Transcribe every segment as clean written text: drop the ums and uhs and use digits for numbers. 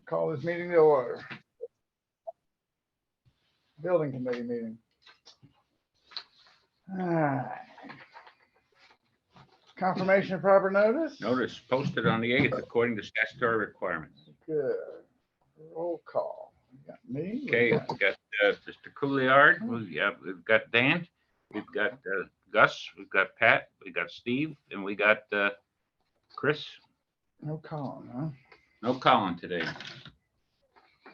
Call this meeting to order. Building committee meeting. All right. Confirmation of proper notice? Notice posted on the 8th according to statutory requirements. Good. Roll call. We got me. we Okay, got- we've got Mr. Couillard, we've got Dan, we've got Gus, we've got Pat, we got Steve, and we got Chris. No Colin, huh? No Colin today. I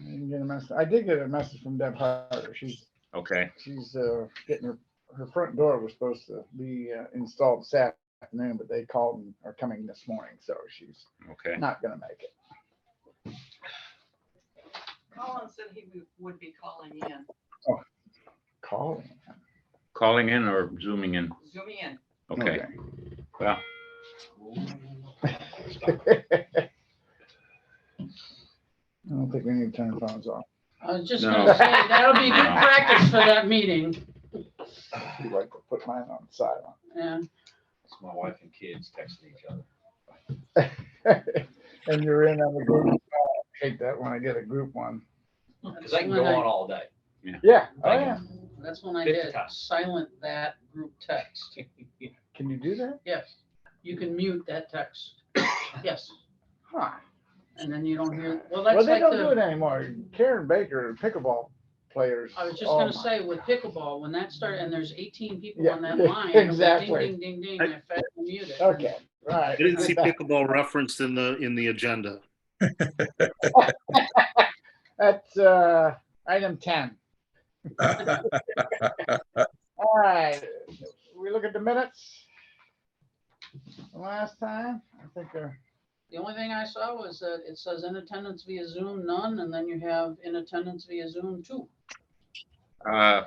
didn't get a message. I did get a message from Deb Harder. She's Okay, getting her front door was supposed to be installed this afternoon, but they called and are coming this morning, so she's okay. not gonna make it. Colin said he would be calling in, Calling. Calling in or zooming in? zooming in. Okay, well, I don't think we need to turn phones off. I was just No. gonna say, that'll be good No. practice for that meeting. I'd like to put mine on silent. Yeah, It's my wife and kids texting each other. And you're in on the group. I hate that when I get a group one. Because they can go on all day. Yeah, oh yeah. that's when I 50 did times. silent that group text. Can you do that? Yes, you can mute that text. Yes, Huh. and then you don't hear, well, Well, that's they like don't do it the, anymore. Karen Baker, pickleball players. I was just oh gonna my- say with pickleball, when that started, and there's 18 people Yeah, on that line. it was like exactly. Ding, ding, ding, ding, I fed and muted. Okay, all right. I didn't see pickleball referenced in the agenda. That's item 10. All right, we look at the minutes. Last time, I think they're, The only thing I saw was that it says in attendance via Zoom, none, and then you have in attendance via Zoom, 2. I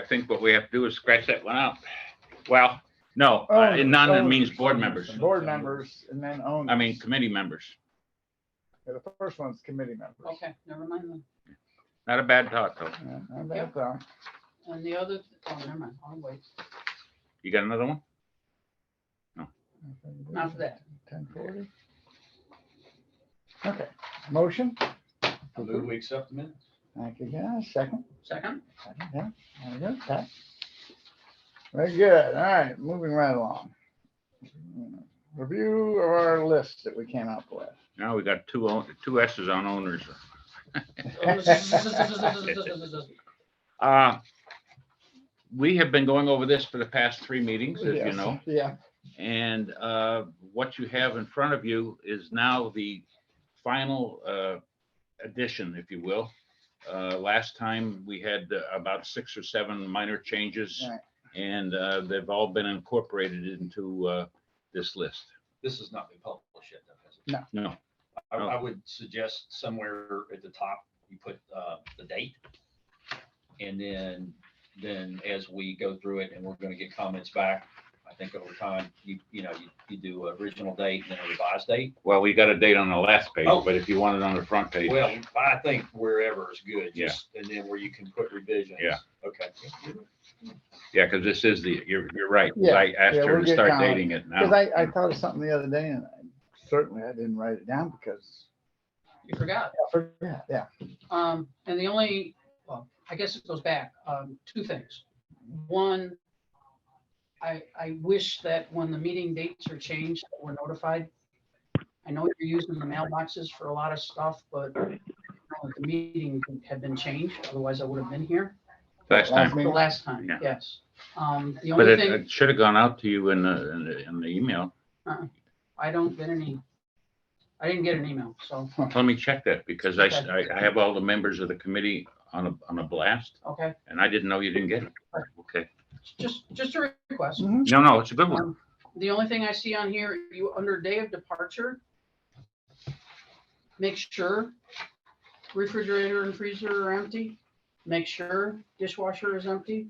think what we have to do is scratch that one out. Well, no, Owners, none, it owners. means board members. board members and then owners. I mean, committee members. Yeah, the first one's committee members. Okay, never mind then. Not a bad thought, though. Yeah, not bad thought. And the other, oh, never mind, I'll wait. You got another one? Not for that. 10:40. Okay, motion. Move we accept the minutes. Thank you, guys. Second. Second? Second, yeah. There we go. Pat. Very good. All right, moving right along. Review of our list that we came up with. Now we got two S's on owners. We have been going over this for the past 3 meetings, as you Yes, know. Yeah, And what you have in front of you is now the final addition, if you will. Last time we had about 6 or 7 minor changes, right. and they've all been incorporated into this list. This has not been published yet, though, has it? No, I would suggest somewhere at the top, you put the date. And then as we go through it and we're going to get comments back, I think over time, you do original date and then a revised date. well, we got a date on the last page, Oh. but if you want it on the front page, Well, I think wherever is good. Yeah. And then where you can put revisions. Yeah. Okay. yeah, because this is you're right. Yeah, I asked yeah, her we'll to get start going. dating it Because now. I thought of something the other day and certainly I didn't write it down because You forgot. I forgot. Yeah. And the only, well, I guess it goes back, 2 things. One, I wish that when the meeting dates are changed, that we're notified. I know you're using the mailboxes for a lot of stuff, but the meeting had been changed, otherwise I would have been here Last time, the last time, Yeah. yes. The but only it thing, should have gone out to you in the email. I didn't get an email, so, Let me check that because I have all the members of the committee on a blast, okay, and I didn't know you didn't get it. Okay. just a request. Mhm. No, it's a good one. The only thing I see on here, you, under day of departure, make sure refrigerator and freezer are empty. Make sure dishwasher is empty.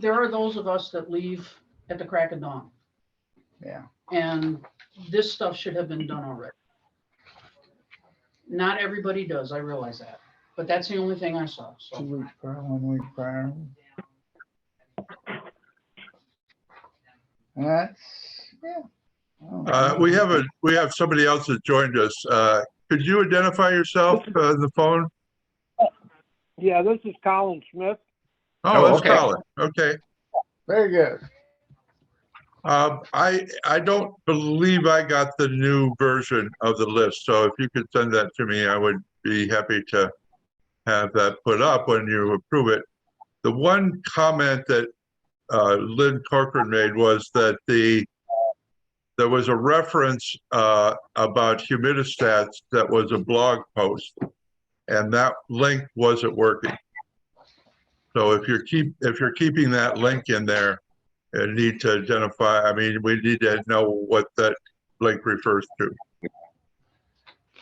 There are those of us that leave at the crack of dawn, Yeah. and this stuff should have been done already. Not everybody does, I realize that, but that's the only thing I saw, 2 so. weeks prior, 1 week prior. That's, yeah. We have somebody else that joined us. Could you identify yourself on the phone? Yeah, this is Colin Smith. Oh, that's okay. Colin. Okay. Very good. I don't believe I got the new version of the list. So if you could send that to me, I would be happy to have that put up when you approve it. The one comment that Lynn Corcoran made was that there was a reference about humidistats that was a blog post, and that link wasn't working. So if you're keeping that link in there, you need to identify. I mean, we need to know what that link refers to.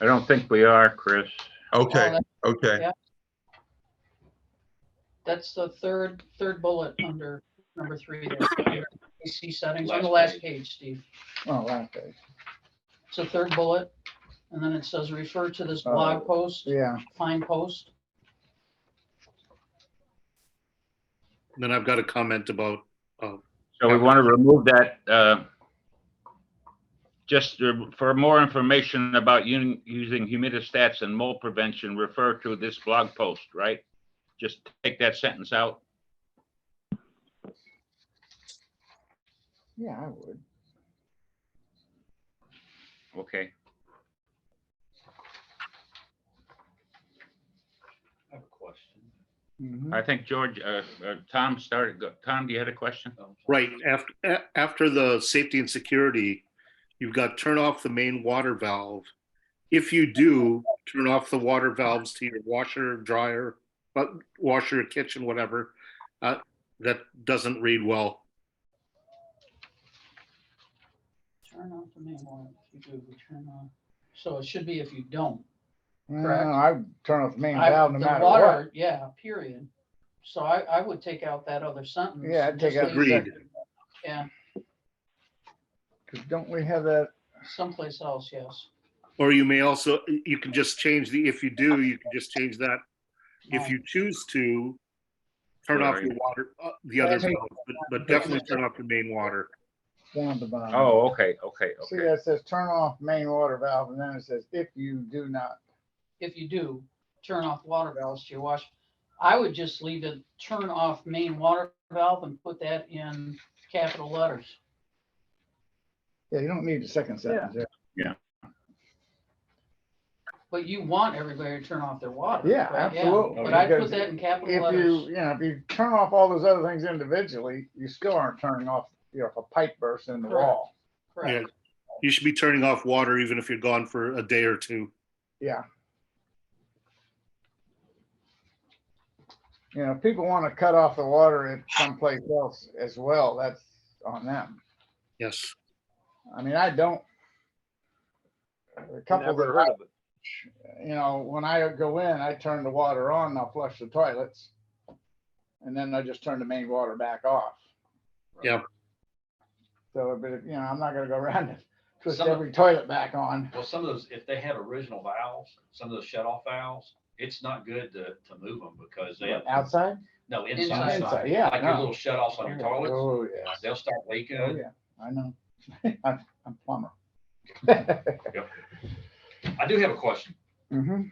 I don't think we are, Chris. Okay. Oh, Okay. yeah. That's the third bullet under number 3 there. Under AC settings on the last page, Steve. Oh, last page. It's the third bullet, and then it says refer to this blog post, Yeah. find post. Then I've got a comment about, So we want to remove that, just for more information about using humidistats and mold prevention, refer to this blog post, right? Just take that sentence out. Yeah, I would. Okay. I have a question. Mhm. I think George, Tom started. Tom, do you have a question? right, after the safety and security, you've got turn off the main water valve. If you do, turn off the water valves to your washer, dryer, washer, kitchen, whatever. That doesn't read well. Turn off the main one. If you do, turn on. So it should be if you don't. No, Correct. I turn off the main I- valve no the matter water, what. yeah, period. So I would take out that other sentence. Yeah, I'd and take just out the leave- Agreed. second. Yeah, 'Cause don't we have that? someplace else, yes. Or you may also, you can just change if you do, you can just change that. If you choose to, turn off your water, the other valve, but definitely turn off the main water. Down the bottom. Oh, okay. See, it says turn off main water valve, and then it says if you do not. If you do, turn off water valves to your wash. I would just leave it, turn off main water valve and put that in capital letters. Yeah, you don't need the second sentence there. But you want everybody to turn off their water. Yeah, right? absolutely. But I'd Because put that in capital If letters. if you turn off all those other things individually, you still aren't turning off, if a pipe bursts in the Correct. wall. Correct. Yeah, you should be turning off water even if you're gone for a day or two. Yeah. If people want to cut off the water at someplace else as well, that's on them. Yes. I mean, I don't. A couple Never that heard of it. when I go in, I turn the water on, and I'll flush the toilets. And then I just turn the main water back off. Yeah. So, but I'm not gonna go around and twist Some of- every toilet back on. Well, some of those, if they have original valves, some of those shut-off valves, it's not good to move them because they have, Outside? no, Inside. Inside, yeah. Like I your know. little shut-offs on your toilets, Oh, yeah. they'll start leaking. Oh, yeah. I know. I'm a plumber. I do have a question. Mm-hmm.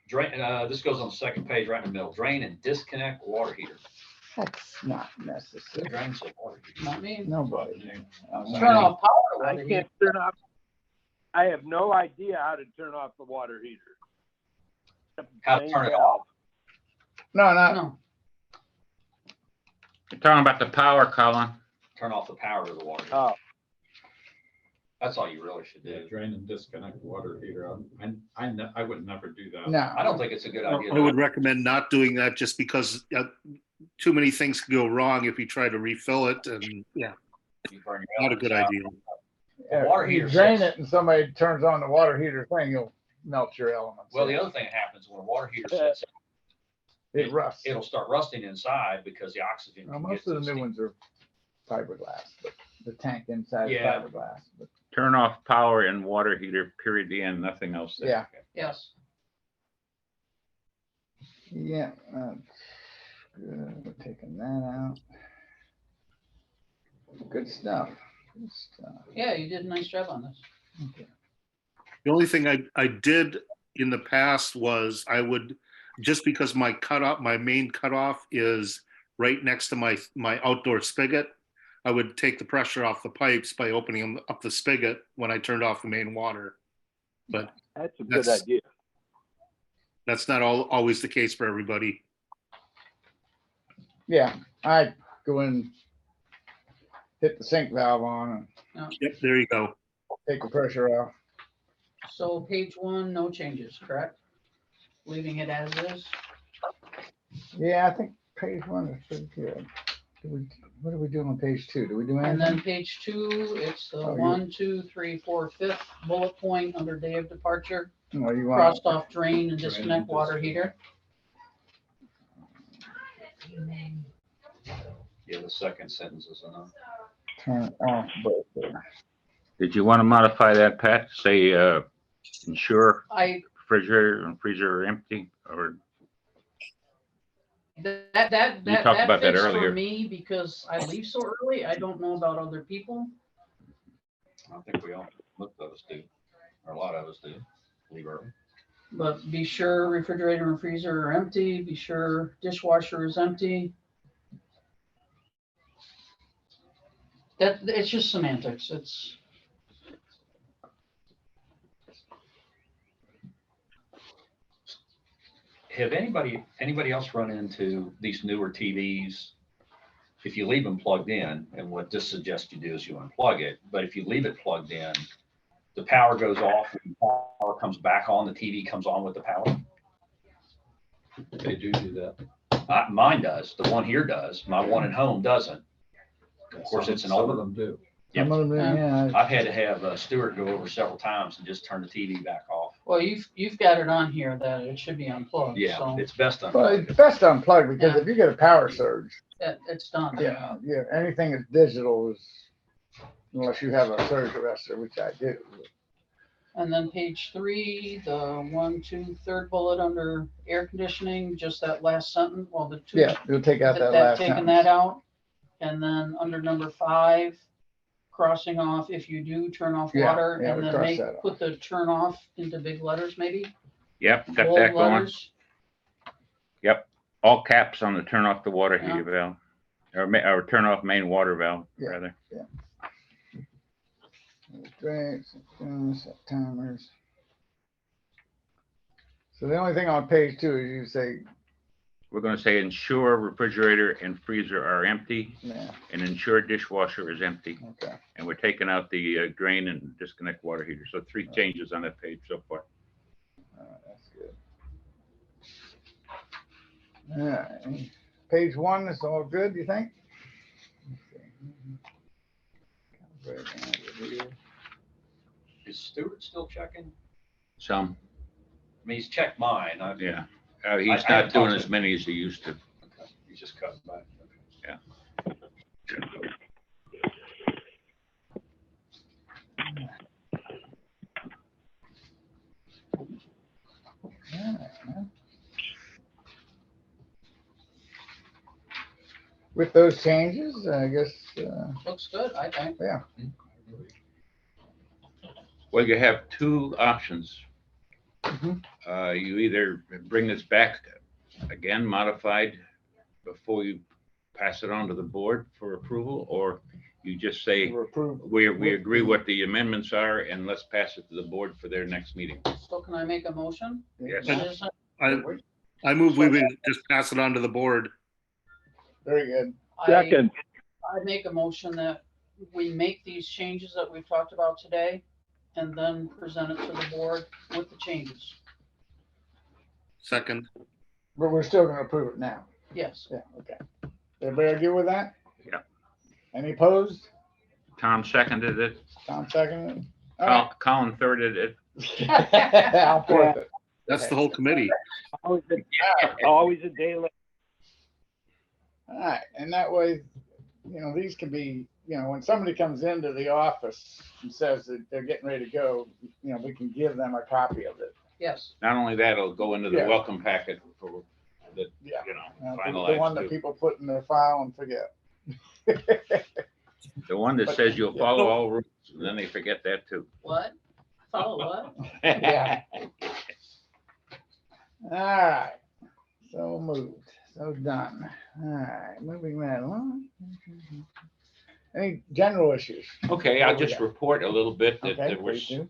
Drain, this goes on the second page right in the middle. Drain and disconnect water heater. That's not necessary. Drains the water heater. Not me. Nobody. Turn off power. I water heater. can't turn off. I have no idea how to turn off the water heater. How to turn it off. No, No, You're talking about the power, Colin. Turn off the power to the water heater. Oh, That's all you really should Yeah, do. drain and disconnect water heater. I would never do that. no. I don't think it's a good idea. I would recommend not doing that just because too many things can go wrong if you try to refill it, and yeah, You burn your not a good elements out. idea. Yeah, water if you heater drain sits- it and somebody turns on the water heater thing, you'll melt your elements. Well, the other thing that happens when a water heater sits, It rusts. it'll start rusting inside because the oxygen. Well, can most get of to the new steam. ones are fiberglass, but the tank inside is Yeah. fiberglass. But Turn off power and water heater, period, the end, nothing else there. yeah, yes. yeah. That's good. We're taking that out. Good stuff. Just, Yeah, you did a nice job on this. okay. The only thing I did in the past was I would, just because my main cutoff is right next to my outdoor spigot, I would take the pressure off the pipes by opening up the spigot when I turned off the main water. But That's a good That's- idea. that's not always the case for everybody. Yeah, I go in, hit the sink valve on Yep, there you go. and take the pressure off. So page 1, no changes, correct? Leaving it as is? Yeah, I think page 1 is pretty good. What are we doing on page 2? Do we do And anything? then page 2, it's the Oh, you- 1, 2, 3, 4, 5th bullet point under day of departure, No, you want, crossed off drain and disconnect water heater. Yeah, the second sentence is enough. turn off both there. Did you want to modify that, Pat? Say, ensure I, refrigerator and freezer are empty, or that talked about that fits for earlier. me because I leave so early. I don't know about other people. I think most of us do, or a lot of us do, leave early. But be sure refrigerator and freezer are empty. Be sure dishwasher is empty. It's just semantics. It's, Have anybody else run into these newer TVs? If you leave them plugged in, and what this suggests you do is you unplug it, but if you leave it plugged in, the power goes off, when the power comes back on, the TV comes on with the power. They do that. Mine does, the one here does, my one at home doesn't. Of course, it's an Some of older, them do. Some of them, yeah. I've had to have Stuart go over several times and just turn the TV back off. well, you've got it on here that it should be unplugged. Yeah, So it's best Well, unplugged. it's best to unplug because if you get a power surge, it's done. yeah, anything that's digital is, unless you have a surge arrestor, which I do. And then page 3, the 1, 2, third bullet under air conditioning, just that last sentence, well, the 2. Yeah, you'll take out that last Taking that sentence. out. And then under number 5, crossing off, if you do turn off Yeah, water, yeah, and we then cross that off. put the turn off into big letters, maybe? yep, got Bold that going. letters. Yep, all caps on the turn off the water Yeah. heater valve, or turn off main water valve, Yeah. rather. Drinks, set timers. So the only thing on page 2 is you say, We're gonna say ensure refrigerator and freezer are empty, yeah, and ensure dishwasher is empty. okay. And we're taking out the drain and disconnect water heater. So 3 changes on that page so far. All right, that's good. All right, page 1 is all good, you think? Is Stuart still checking? Some, I mean, he's checked mine. yeah. I He's haven't not talked doing to as him. many as he used to. Okay, he's just cutting back. Okay. With those changes, I guess, Looks good, I think. yeah, Well, you have 2 options. Mhm. You either bring this back again modified before you pass it on to the board for approval, or you just say, we're approved. we agree what the amendments are, and let's pass it to the board for their next meeting. So can I make a motion? Yes. Citizen- I move we would just pass it on to the board. Very good. Second, I make a motion that we make these changes that we've talked about today and then present it to the board with the changes. Second, But we're still gonna approve it now. Yes. Yeah, okay. Everybody agree with that? Yeah. Any opposed? Tom seconded it. Tom seconded it? All Colin thirded it. right. I'll fourth it. that's the whole committee. always a day late. All right, and that way, these can be, when somebody comes into the office and says that they're getting ready to go, we can give them a copy of it. Yes. Not only that, it'll go into the Yeah. welcome packet for the, Yeah. The one that finalized. too. people put in their file and forget. The one that But- says you'll yeah. follow all rules, and then they forget that too. What? Follow what? Yeah. All right, so moved, so done. All right, moving right along. Any general issues? Okay, I'll just report a little bit that Okay, that we're, please do.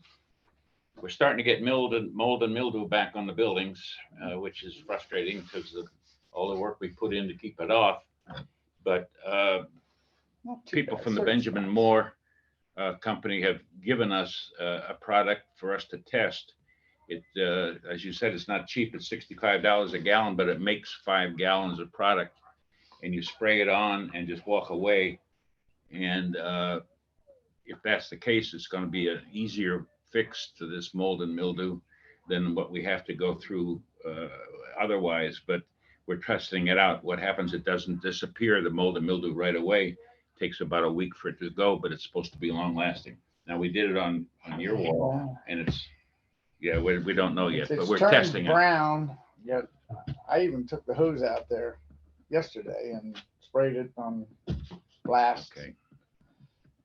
we're starting to get mold and mildew back on the buildings, which is frustrating because of all the work we put in to keep it off. But Not too people bad, from the certain Benjamin spots. Moore company have given us a product for us to test. It, as you said, it's not cheap. It's $65 a gallon, but it makes 5 gallons of product, and you spray it on and just walk away. And if that's the case, it's going to be an easier fix to this mold and mildew than what we have to go through otherwise. But we're testing it out. What happens? It doesn't disappear, the mold and mildew, right away. Takes about a week for it to go, but it's supposed to be long lasting. Now we did it on your wall, Wow. and it's, yeah, we don't know yet, but It's we're turned testing it. brown. Yeah, I even took the hose out there yesterday and sprayed it on blast, Okay,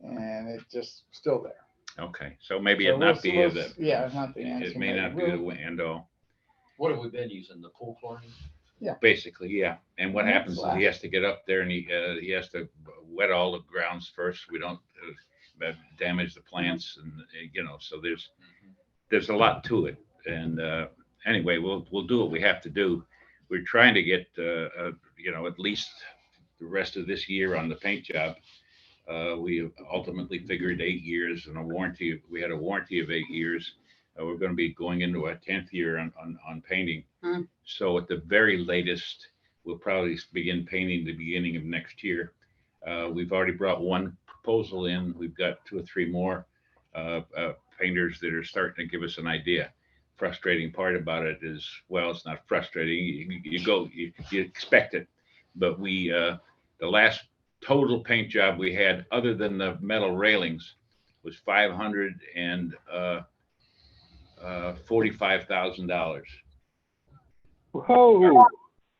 and it's just still there. okay, so maybe So it not we'll- be we'll- the, Yeah, it's not the answer. it may but not be we'll- the end all. What have we been using? The pool chlorine? Basically, yeah. And what Yeah, happens is he blast. has to get up there and he has to wet all the grounds first. We don't damage the plants and, so there's a lot to it. And anyway, we'll do what we have to do. We're trying to get, at least the rest of this year on the paint job. We ultimately figured 8 years and we had a warranty of 8 years. We're going to be going into our 10th year on painting. Hmm. So at the very latest, we'll probably begin painting the beginning of next year. We've already brought one proposal in. We've got 2 or 3 more painters that are starting to give us an idea. Frustrating part about it is, well, it's not frustrating. You expect it. But the last total paint job we had, other than the metal railings, was $545,000. Whoa,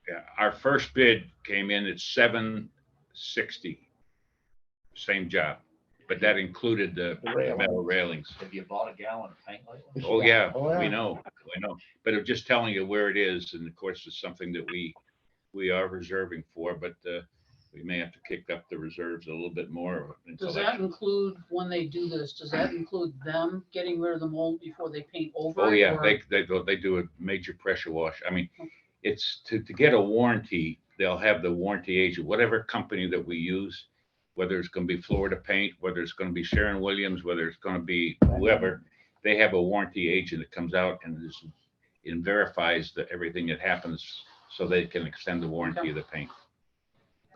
Yeah, our first bid came in at 760. Same job, but that included the The metal railings. Have you bought a gallon of paint lately? Oh, yeah, Oh, yeah. we know. But I'm just telling you where it is, and of course, it's something that we are reserving for, but we may have to kick up the reserves a little bit more. Does that include, when they do this, does that include them getting rid of the mold before they paint over? Oh, it, yeah, or- they do a major pressure wash. I mean, it's to get a warranty, they'll have the warranty agent, whatever company that we use, whether it's going to be Florida Paint, whether it's going to be Sharon Williams, whether it's going to be whoever, they have a warranty agent that comes out and verifies everything that happens so they can extend the warranty of the paint.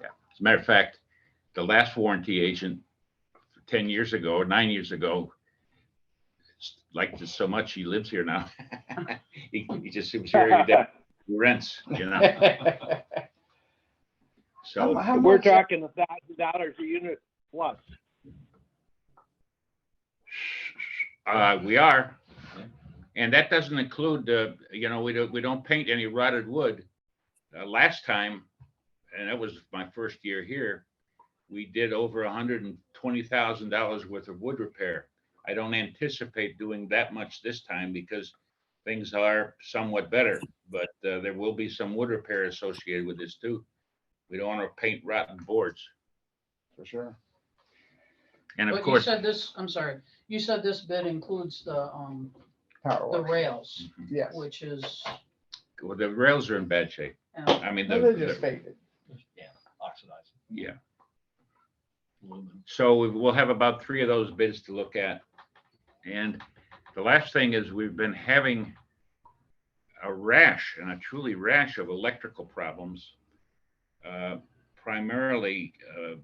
Yeah. As a matter of fact, the last warranty agent 10 years ago or 9 years ago liked it so much he lives here now. he was here every day. He rents, So How we're much- talking $1,000 a unit plus. we are, and that doesn't include we don't paint any rotted wood. Last time, and that was my first year here, we did over $120,000 worth of wood repair. I don't anticipate doing that much this time because things are somewhat better, but there will be some wood repair associated with this too. We don't want to paint rotten boards. For sure. And of But you course, said this, I'm sorry, you said this bid includes the Power wash. rails, Yes. which is, well, the rails are in bad shape. I mean, No, they just faded. Yeah, oxidized. yeah. Aluminum. So we'll have about 3 of those bids to look at. And the last thing is we've been having a rash, and a truly rash, of electrical problems, primarily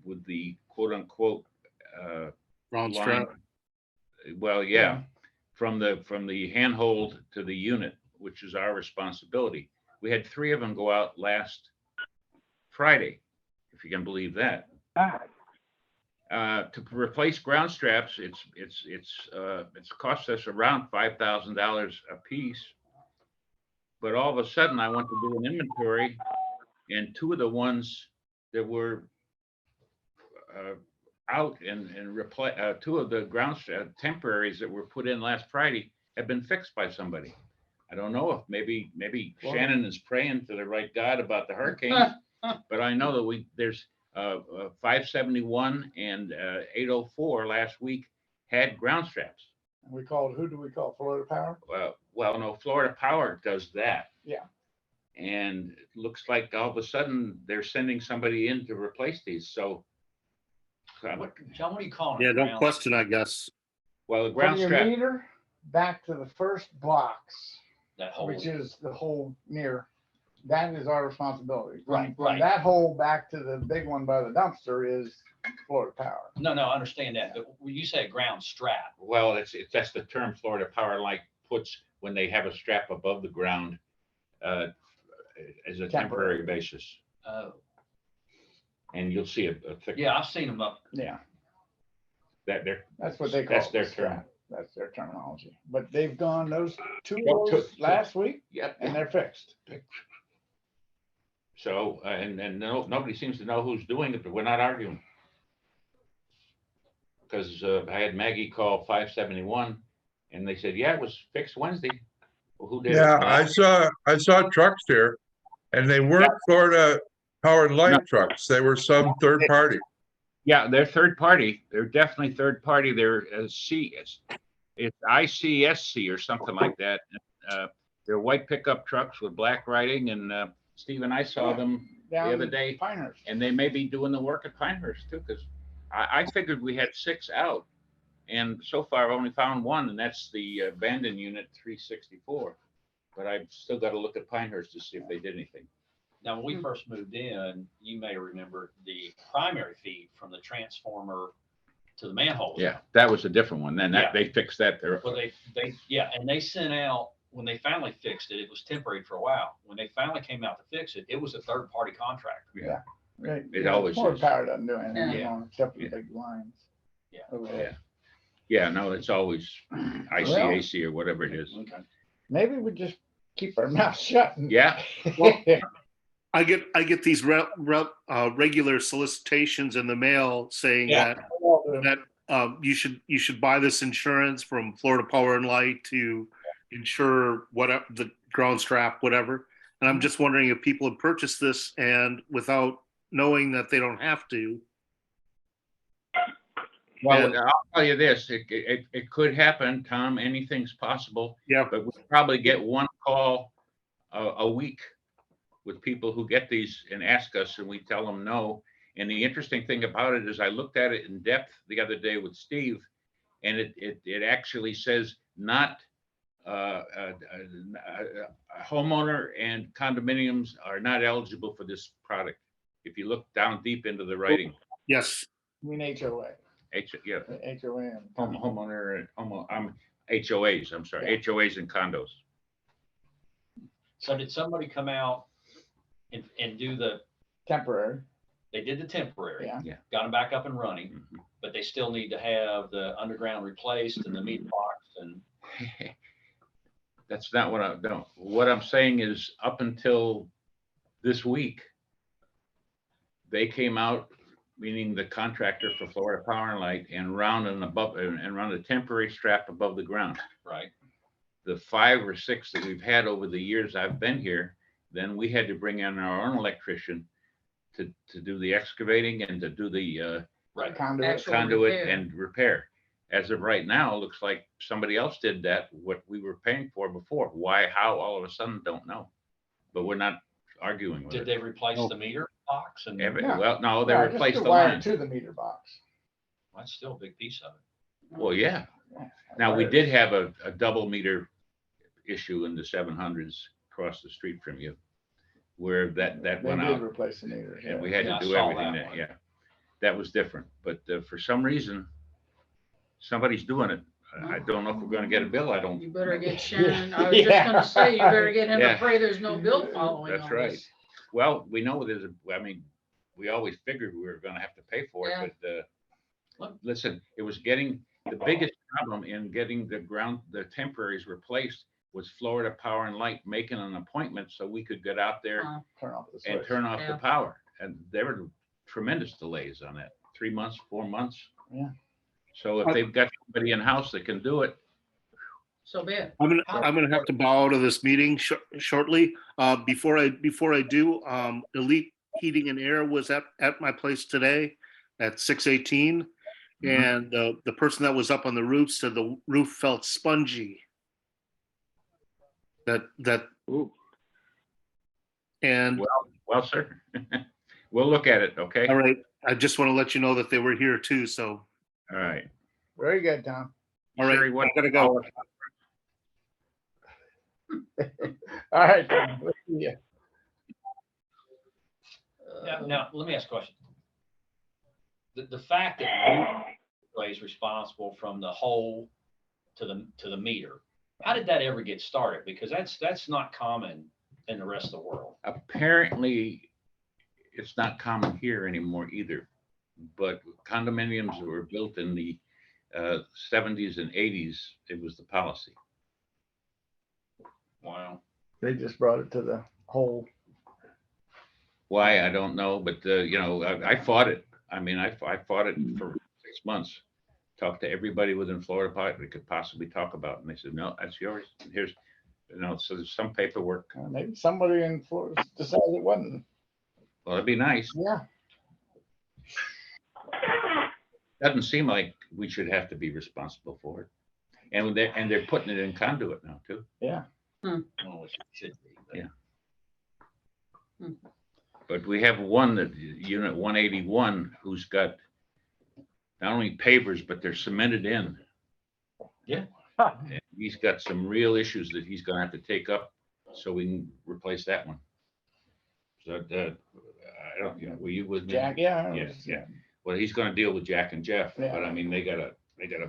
with the quote unquote Ground line. strap. Well, yeah, from the handhold to the unit, which is our responsibility. We had 3 of them go out last Friday, if you can believe that. To replace ground straps, it's cost us around $5,000 a piece. But all of a sudden, I went to do an inventory, and 2 of the ones that were out and replace, two of the ground temporaries that were put in last Friday have been fixed by somebody. I don't know if maybe Well- Shannon is praying to the right God about the hurricanes, but I know that there's 571 and 804 last week had ground straps. We called, who do we call? Florida Power? Well, no, Florida Power does that. Yeah. And it looks like all of a sudden they're sending somebody in to replace these. So, What, John, what are you calling Yeah, it? no Ground- question, I guess. well, the From ground your strap, meter back to the first box, That whole, which is the hole near, that is our responsibility. Right, From right. that hole back to the big one by the dumpster is Florida Power. no, I understand that, but when you say ground strap, well, that's the term Florida Power Light puts when they have a strap above the ground as a temporary basis. oh, And you'll see a thick, yeah, I've seen them up. Yeah, that they're, that's what they call That's it, their the strap. That's their terminology. But they've gone those two holes last week yep. and they're fixed. So, and nobody seems to know who's doing it, but we're not arguing. Because I had Maggie call 571 and they said, yeah, it was fixed Wednesday. Well, who did it? Yeah, I saw trucks here and they weren't Florida Power and Light trucks. They were some third party. Yeah, they're third party. They're definitely third party. They're it's ICSC or something like that. They're white pickup trucks with black writing, and Steve and I saw them Down other day. Pinehurst. and they may be doing the work at Pinehurst too, because I figured we had 6 out, and so far I've only found one, and that's the abandoned unit 364. But I've still got to look at Pinehurst to see if they did anything. Now, when we first moved in, you may remember the primary feed from the transformer to the manhole. Yeah, that was a different one. Then Yeah. they fixed that there. Well, and they sent out, when they finally fixed it, it was temporary for a while. When they finally came out to fix it, it was a third-party contractor. Right. It always Florida is. Power doesn't do anything Yeah. anymore except for the Yeah. big lines. Yeah. Over there. Yeah, no, it's always ICAC or whatever it is. Okay. Maybe we just keep our mouth shut. And Yeah, I get these regular solicitations in the mail saying Yeah. that you should buy this insurance from Florida Power and Light to insure whatever the ground strap, whatever. And I'm just wondering if people have purchased this and without knowing that they don't have to. well, And- I'll tell you this, it could happen, Tom, anything's possible, Yeah, but we probably get one call a week with people who get these and ask us, and we tell them no. And the interesting thing about it is I looked at it in depth the other day with Steve, and it actually says not homeowner and condominiums are not eligible for this product. If you look down deep into the writing, yes. I mean HOA. yeah, HOA. and- homeowner and HOAs, I'm sorry, HOAs and condos. So did somebody come out and do Temporary. they did the temporary, Yeah. got them back up and running, Mhm. but they still need to have the underground replaced and the meter box and, That's not what I don't. What I'm saying is up until this week, they came out, meaning the contractor for Florida Power and Light, and round and above and run a temporary strap above the ground. right? The 5 or 6 that we've had over the years I've been here, then we had to bring in our own electrician to do the excavating and to do the Right. Conduit. Actual conduit repair. and repair. As of right now, it looks like somebody else did that, what we were paying for before. Why, how, all of a sudden, don't know. But we're not arguing with Did it. they replace the meter box and Yeah. Well, no, they Yeah, just replaced to the wire line. to the meter box. that's still a big piece of it. Well, yeah. Yeah. Now, we Wires. did have a double meter issue in the 700s across the street from you, where that They went did out. replace the meters. And we yeah. had Yeah, to I do saw everything that that, one. yeah. That was different, but for some reason, somebody's doing it. I don't know if we're gonna get a bill. I don't. You better get Shannon. I was just Yeah. gonna say, you better get him Yeah. to pray there's no bill following That's on right. this. Well, we know I mean, we always figured we were gonna have to pay for Yeah. it, but listen, it was the biggest problem in getting the temporaries replaced was Florida Power and Light making an appointment so we could get out there Uh, Turn off the and switch. turn off the Yeah. power. And there were tremendous delays on that. 3 months, 4 months. Yeah. So if they've got somebody in-house that can do it, So bad. I'm gonna have to bow out of this meeting shortly. Before I do, Elite Heating and Air was at my place today at 6:18. And the person that was up on the roof said the roof felt spongy. Ooh. And well, sir, we'll look at it, okay? all right, I just want to let you know that they were here too. So, All right. Very good, Tom. all right, Sherry, I what- gotta go. All right, Tom. We'll see ya. Now, let me ask a question. The fact that Blue is responsible from the hole to the meter, how did that ever get started? Because that's not common in the rest of the world. Apparently, it's not common here anymore either, but condominiums that were built in the 70s and 80s, it was the policy. Wow. They just brought it to the whole. Why, I don't know, but you know, I fought it. I mean, I fought it for 6 months. Talked to everybody within Florida Park we could possibly talk about, and they said, no, that's yours. And here's, you know, so there's some paperwork. Maybe somebody in Florida decided it wasn't. Well, it'd be nice. Yeah. Doesn't seem like we should have to be responsible for it. And they're putting it in conduit now too. Yeah. Oh, it should be. But Yeah. But we have one that unit 181 who's got not only pavers, but they're cemented in. Yeah. And he's got some real issues that he's gonna have to take up so we can replace that one. So I don't, you know, were you with me? Jack, yeah. Yeah. Well, he's gonna deal with Jack and Jeff, Yeah. but I mean, they got a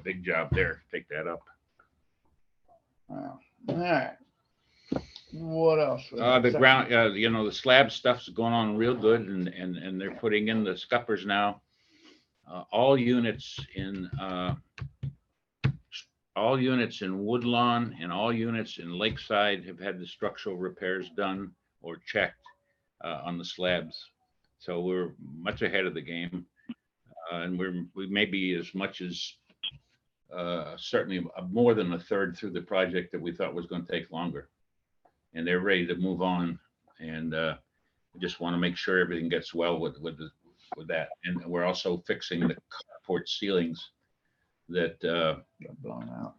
big job there. to Take that up. Wow. All right. What else? The ground, you know, the slab stuff's going on real good, and they're putting in the scuppers now. All units in Woodlawn and all units in Lakeside have had the structural repairs done or checked on the slabs. So we're much ahead of the game, and we may be as much as certainly more than a third through the project that we thought was going to take longer. And they're ready to move on, and we just want to make sure everything gets well with that. And we're also fixing the carport ceilings that Got blown out.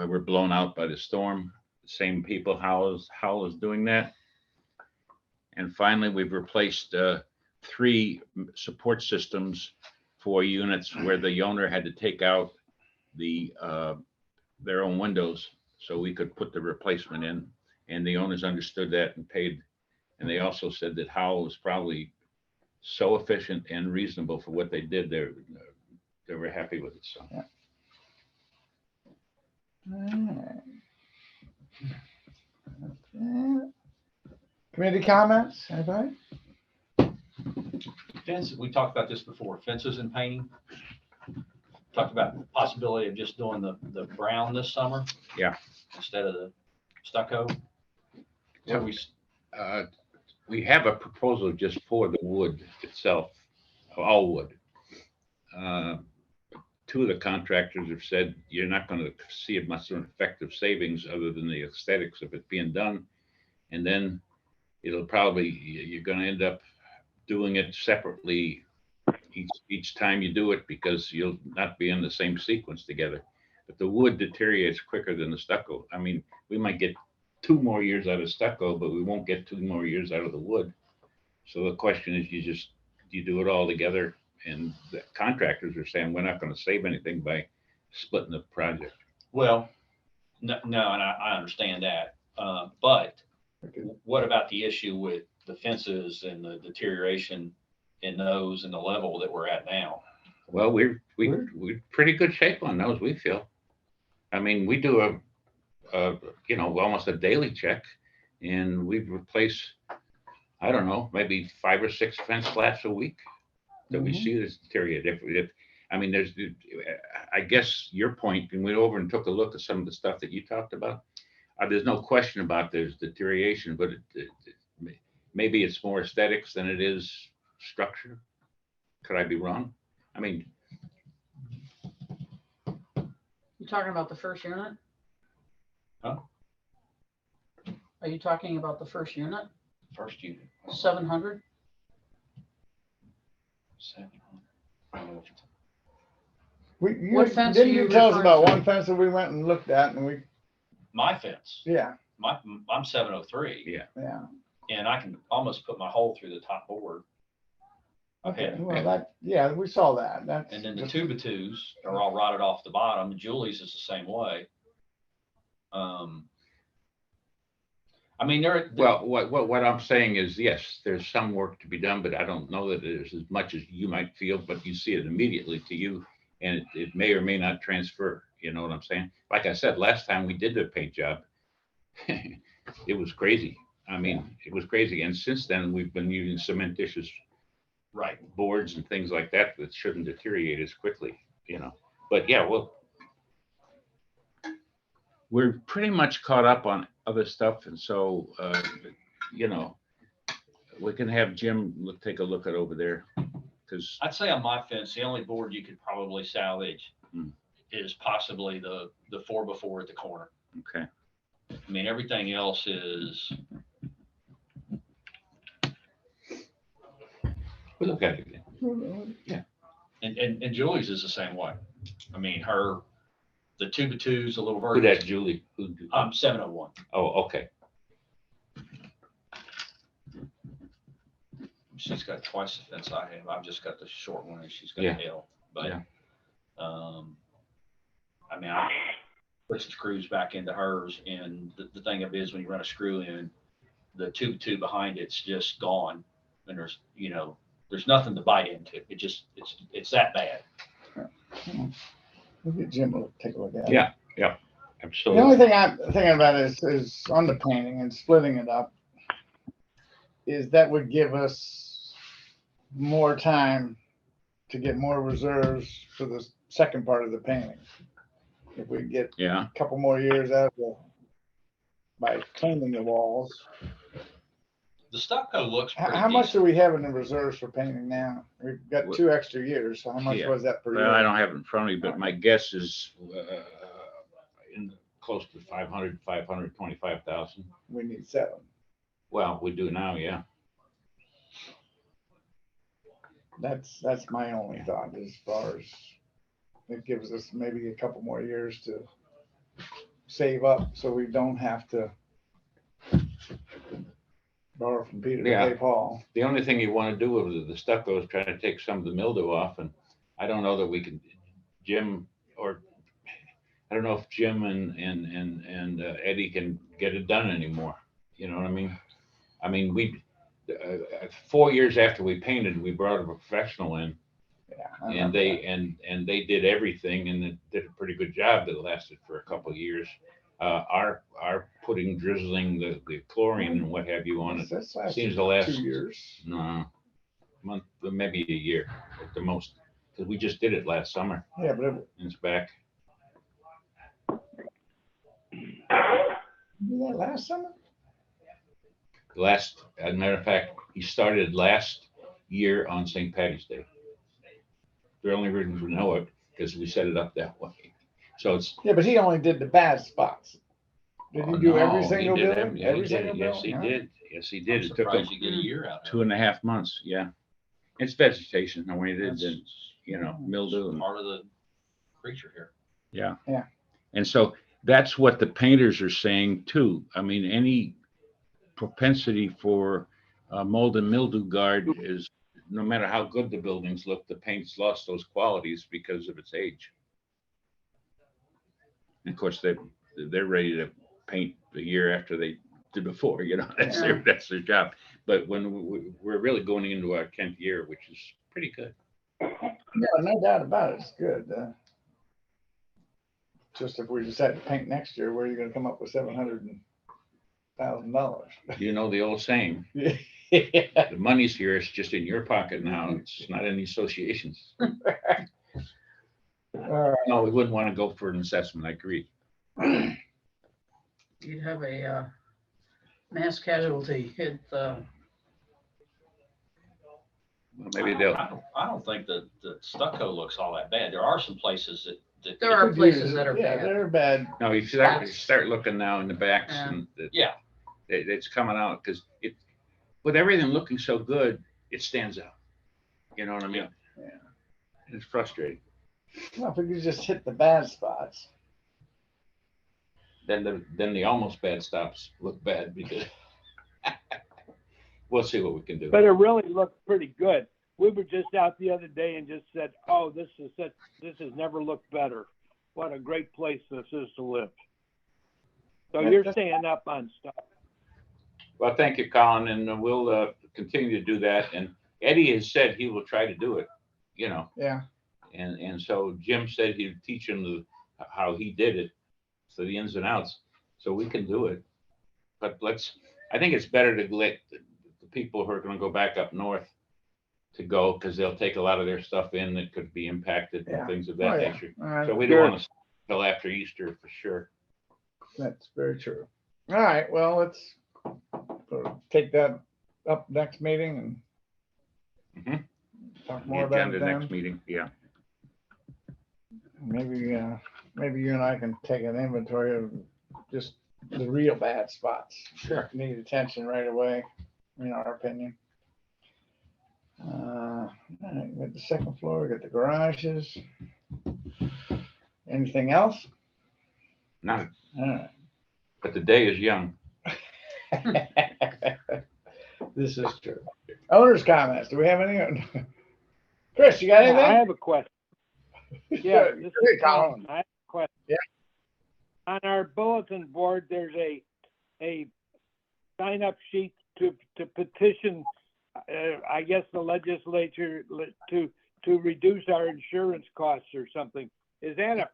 were blown out by the storm. Same people, Howell is doing that. And finally, we've replaced 3 support systems for units where the owner had to take out their own windows so we could put the replacement in. And the owners understood that and paid. And they also said that Howell was probably so efficient and reasonable for what they did. They were happy with it. So. Yeah. All right. Committee comments, anybody? Fence, we talked about this before, fences and painting. Talked about the possibility of just doing the brown this summer. Yeah. Instead of the stucco. So We have a proposal just for the wood itself, all wood. 2 of the contractors have said you're not going to see much of an effective savings other than the aesthetics of it being done. And then it'll probably, you're going to end up doing it separately each time you do it because you'll not be in the same sequence together. But the wood deteriorates quicker than the stucco. I mean, we might get 2 more years out of stucco, but we won't get 2 more years out of the wood. So the question is, do you do it all together? And the contractors are saying, we're not going to save anything by splitting the project. Well, no, and I understand that. But what about the issue with the fences and the deterioration in those and the level that we're at now? Well, we're pretty good shape on those, we feel. I mean, we do you know, almost a daily check, and we replace, I don't know, maybe 5 or 6 fence slats a week that we see this deteriorate. If I mean, I guess your point, and we went over and took a look at some of the stuff that you talked about. There's no question about there's deterioration, but maybe it's more aesthetics than it is structure. Could I be wrong? I mean, You talking about the first unit? Huh? Are you talking about the first unit, First unit. 700? 700. I don't know what you're talking What fence are didn't you you tell us referring about to? one fence that we went and looked at and we, My fence, yeah, I'm 703. yeah. And I can almost put my hole through the top board. Okay, Okay. well, that, yeah, we saw that. That's. And then the just- 2x2s are all rotted off the bottom, and Julie's is the same way. I mean, well, what I'm saying is, yes, there's some work to be done, but I don't know that there's as much as you might feel, but you see it immediately to you, and it may or may not transfer. You know what I'm saying? Like I said, last time we did the paint job, it was crazy. I mean, it was crazy. And since then, we've been using cementitious right. boards and things like that that shouldn't deteriorate as quickly, you know. But yeah, well, we're pretty much caught up on other stuff, and so you know, we can have Jim take a look at over there, because I'd say on my fence, the only board you could probably salvage is possibly the 4x4 at the corner. okay, I mean, everything else is, we'll look at it again. and Julie's is the same way. I mean, the 2x2's a little Who version. that Julie? I'm 701. Oh, okay. She's got twice the fence I have. I've just got the short one and she's got Yeah. the L. But, Yeah. I mean, I put some screws back into hers, and the thing of it is when you run a screw in, the 2x2 behind it's just gone, and there's nothing to bite into. It's that bad. We'll get Jim to take a look at it. Yeah, The only absolutely. thing I'm thinking about is on the painting and splitting it up, is that would give us more time to get more reserves for the second part of the painting. If we get Yeah, a couple more years out of by cleaning the walls. The stucco looks pretty How much do decent. we have in the reserves for painting now? We've got 2 extra years, so how much Yeah. was that per year? well, I don't have it in front of me, but my guess is in close to 525,000. We need 7. Well, we do now, yeah. That's my only thought as far as it gives us maybe a couple more years to save up so we don't have to borrow from Peter to Yeah. pay Paul. The only thing you want to do with the stucco is try to take some of the mildew off, and I don't know that we can, Jim, or I don't know if Jim and Eddie can get it done anymore. You know what I mean? I mean, 4 years after we painted, we brought a professional in, Yeah. I and remember they that. and they did everything, and they did a pretty good job that lasted for a couple of years. Our drizzling the chlorine and what have you on it This lasted seems to last 2 years. no month, maybe a year at the most, because we just did it last summer, Yeah, but and it's back. did that last summer? As a matter of fact, he started last year on St. Patty's Day. The only reason we know it because we set it up that way. So it's. Yeah, but he only did the bad spots. Did he Oh, do no, every he single did building? yeah, he Every did. single Yes, he building? did. Yes, he I'm did. It took him surprised you get a year out of it. 2.5 months. Yeah, it's vegetation. And when he did, That's- the mildew and Part of the creature here. yeah. Yeah. And so that's what the painters are saying too. I mean, any propensity for mold and mildew guard is, no matter how good the buildings look, the paint's lost those qualities because of its age. And of course, they're ready to paint the year after they did before. That's their job. But when we're really going into our 10th year, which is pretty good. No, no doubt about it. It's good. Just if we decide to paint next year, where are you going to come up with $700,000? You know the old saying, Yeah. the money's here, it's just in your pocket now. It's not in the associations. No, we wouldn't want to go for an assessment. I agree. You'd have a mass casualty hit Well, maybe they'll, I don't think that the stucco looks all that bad. There are some places that. There are Could places use it. that are Yeah, bad. they're bad. no, you start looking now in the backs and Yeah, it's coming out because with everything looking so good, it stands out. You know what I mean? Yeah. It's frustrating. Well, if we could just hit the bad spots. Then the almost bad stops look bad because we'll see what we can do. But it really looked pretty good. We were just out the other day and just said, oh, this has never looked better. What a great place this is to live. So you're staying up on stuff. Well, thank you, Colin, and we'll continue to do that. And Eddie has said he will try to do it, you know. Yeah. And so Jim said he'd teach him how he did it, so the ins and outs, so we can do it. But I think it's better to let the people who are going to go back up north to go, because they'll take a lot of their stuff in that could be impacted Yeah. and things of Oh, that yeah. nature. All right. So we Sure. don't want to till after Easter for sure. That's very true. All right, well, let's take that up next meeting and Mhm. talk The more about agenda it then. next meeting, yeah. Maybe you and I can take an inventory of just the real bad spots. Sure. Need attention right away, in our opinion. All right, we got the second floor, we got the garages. Anything else? Not, All right. but the day is young. This is true. Owner's comments. Do we have any? Chris, you got I anything? have a question. Yeah, Good. this Hey, is Colin. Colin. I have a question. Yeah. On our bulletin board, there's a sign-up sheet to petition, I guess, the legislature to reduce our insurance costs or something. Is that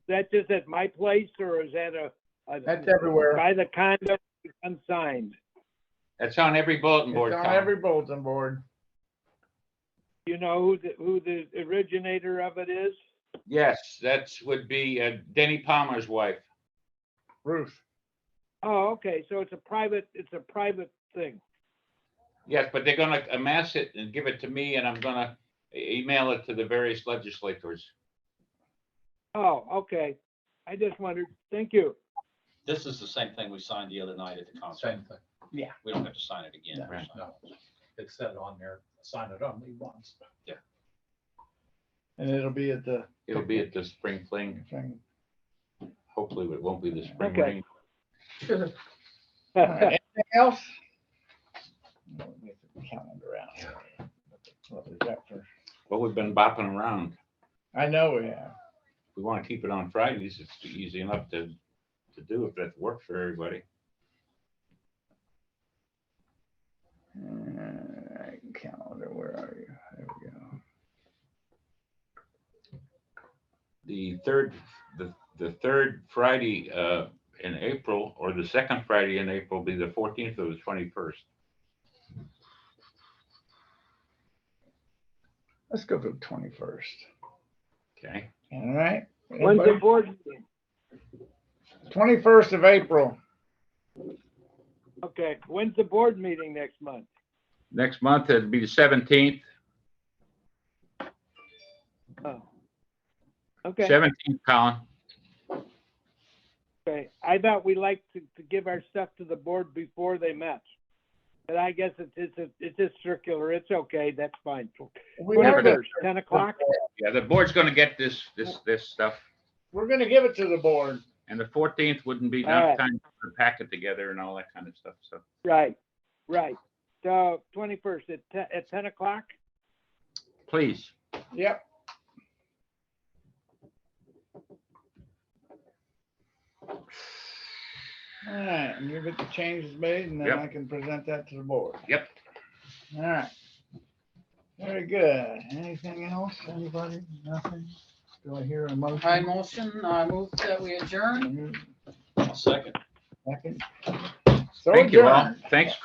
that just at my place, or is that That's everywhere. by the condo unsigned? That's on every bulletin board, It's on Colin. every bulletin board. You know who the originator of it is? Yes, that would be Denny Palmer's wife. Ruth. Oh, okay, so it's a private thing. Yes, but they're gonna amass it and give it to me, and I'm gonna email it to the various legislators. Oh, okay. I just wondered. Thank you. this is the same thing we signed the other night at the concert. Same thing. Yeah. We don't have to sign it again. Right. No, it said on there, sign it only once. And it'll be at the It'll be at the spring fling. thing. Hopefully it won't be the spring Okay. rain. All right, anything else? Let me get the calendar out here. What we got for- Well, we've been bopping around. I know we have. We want to keep it on Fridays. It's easy enough to do if that works for everybody. All right, calendar, where are you? There we go. The third Friday in April, or the second Friday in April, will be the 14th or the 21st. Let's go for the 21st. Okay. All right. When's the board meeting? 21st of April. Okay, when's the board meeting next month? Next month, it'll be the 17th. Oh. Okay, 17th, Colin. okay. I thought we liked to give our stuff to the board before they met. But I guess it's just circular. It's okay. That's fine. We have to- 21st, 10 o'clock? Yeah, the board's going to get this stuff, We're gonna give it to the board. and the 14th wouldn't be All enough right. time to pack it together and all that kind of stuff. So Right, right. So 21st at 10 o'clock? please. Yep. All right, and you get the changes made, and then Yep. I can present that to the board. Yep. All right. Very good. Anything else? Anybody? Nothing? Do I hear a motion? I move that we adjourn. Second. Second. Thank you all. adjourned. Thanks, Chris.